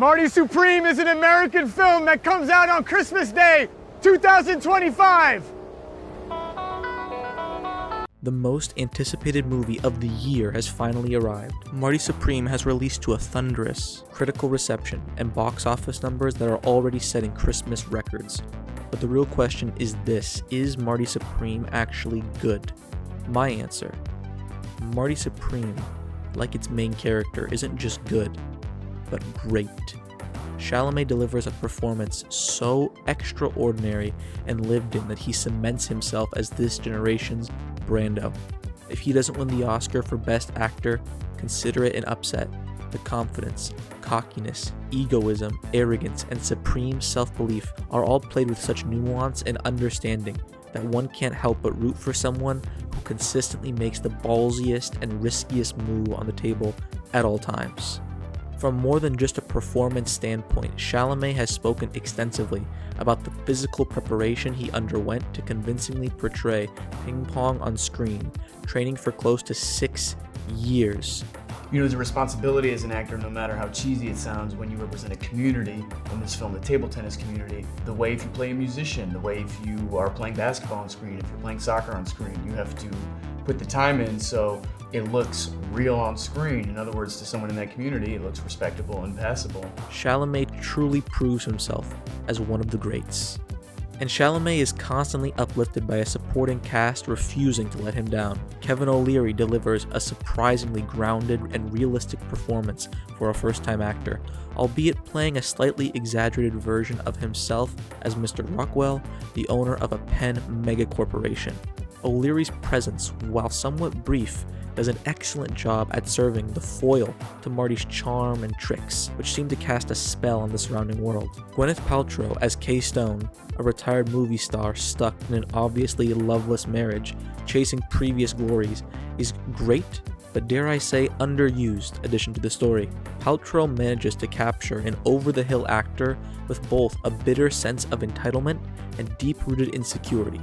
Marty Supreme is an American film that comes out on Christmas Day, 2025. The most anticipated movie of the year has finally arrived. Marty Supreme has released to a thunderous critical reception and box office numbers that are already setting Christmas records. But the real question is this: is Marty Supreme actually good? My answer: Marty Supreme, like its main character, isn't just good, but great. Chalamet delivers a performance so extraordinary and lived in that he cements himself as this generation's Brando. If he doesn't win the Oscar for Best Actor, consider it an upset. The confidence, cockiness, egoism, arrogance, and supreme self-belief are all played with such nuance and understanding that one can't help but root for someone who consistently makes the ballsiest and riskiest move on the table at all times. From more than just a performance standpoint, Chalamet has spoken extensively about the physical preparation he underwent to convincingly portray ping pong on screen, training for close to 6 years. You know, there's a responsibility as an actor, no matter how cheesy it sounds, when you represent a community, in this film, the table tennis community, the way if you play a musician, the way if you are playing basketball on screen, if you're playing soccer on screen, you have to put the time in so it looks real on screen. In other words, to someone in that community, it looks respectable and passable. Chalamet truly proves himself as one of the greats. And Chalamet is constantly uplifted by a supporting cast refusing to let him down. Kevin O'Leary delivers a surprisingly grounded and realistic performance for a first-time actor, albeit playing a slightly exaggerated version of himself as Mr. Rockwell, the owner of a pen megacorporation. O'Leary's presence, while somewhat brief, does an excellent job at serving the foil to Marty's charm and tricks, which seem to cast a spell on the surrounding world. Gwyneth Paltrow as Kay Stone, a retired movie star stuck in an obviously loveless marriage, chasing previous glories, is great, but dare I say underused addition to the story. Paltrow manages to capture an over-the-hill actor with both a bitter sense of entitlement and deep-rooted insecurity.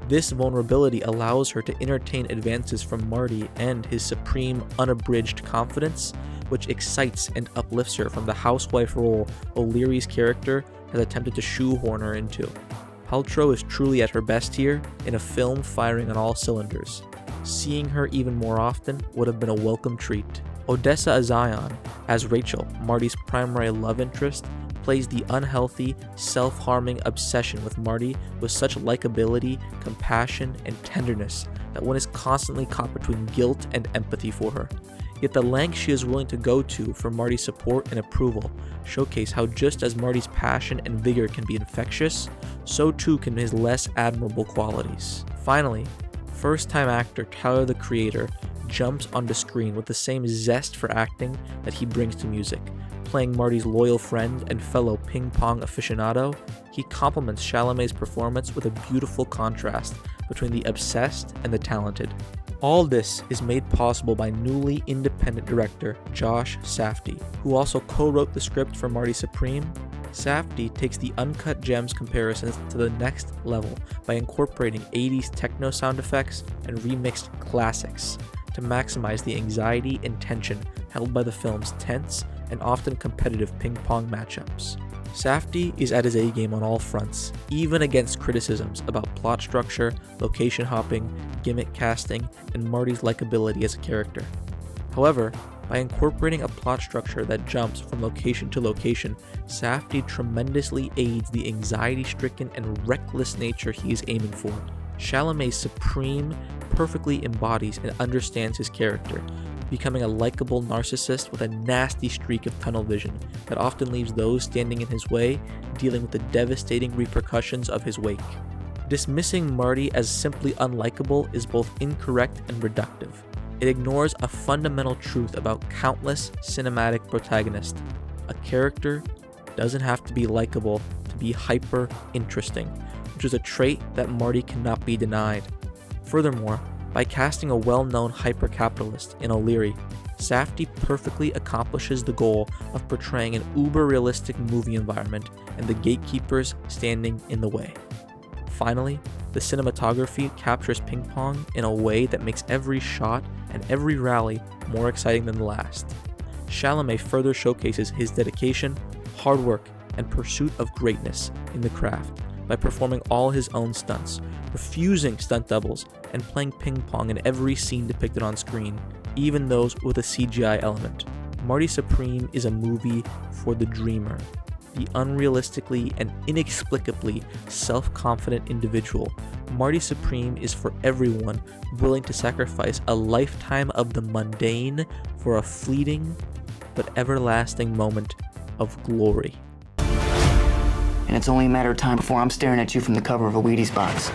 This vulnerability allows her to entertain advances from Marty and his supreme, unabridged confidence, which excites and uplifts her from the housewife role O'Leary's character has attempted to shoehorn her into. Paltrow is truly at her best here, in a film firing on all cylinders. Seeing her even more often would have been a welcome treat. Odessa Azion, as Rachel, Marty's primary love interest, plays the unhealthy, self-harming obsession with Marty with such likability, compassion, and tenderness that one is constantly caught between guilt and empathy for her. Yet the lengths she is willing to go to for Marty's support and approval showcase how just as Marty's passion and vigor can be infectious, so too can his less admirable qualities. Finally, first-time actor Tyler the Creator jumps onto screen with the same zest for acting that he brings to music. Playing Marty's loyal friend and fellow ping pong aficionado, he complements Chalamet's performance with a beautiful contrast between the obsessed and the talented. All this is made possible by newly independent director Josh Safdie, who also co-wrote the script for Marty Supreme. Safdie takes the Uncut Gems comparisons to the next level by incorporating 80s techno sound effects and remixed classics to maximize the anxiety and tension held by the film's tense and often competitive ping pong matchups. Safdie is at his A-game on all fronts, even against criticisms about plot structure, location hopping, gimmick casting, and Marty's likability as a character. However, by incorporating a plot structure that jumps from location to location, Safdie tremendously aids the anxiety-stricken and reckless nature he is aiming for. Chalamet Supreme perfectly embodies and understands his character, becoming a likable narcissist with a nasty streak of tunnel vision that often leaves those standing in his way dealing with the devastating repercussions of his wake. Dismissing Marty as simply unlikable is both incorrect and reductive. It ignores a fundamental truth about countless cinematic protagonists. A character doesn't have to be likable to be hyper interesting, which is a trait that Marty cannot be denied. Furthermore, by casting a well-known hyper-capitalist in O'Leary, Safdie perfectly accomplishes the goal of portraying an uber-realistic movie environment and the gatekeepers standing in the way. Finally, the cinematography captures ping pong in a way that makes every shot and every rally more exciting than the last. Chalamet further showcases his dedication, hard work, and pursuit of greatness in the craft by performing all his own stunts, refusing stunt doubles, and playing ping pong in every scene depicted on screen, even those with a CGI element. Marty Supreme is a movie for the dreamer, the unrealistically and inexplicably self-confident individual. Marty Supreme is for everyone willing to sacrifice a lifetime of the mundane for a fleeting but everlasting moment of glory. And it's only a matter of time before I'm staring at you from the cover of a Wheaties box.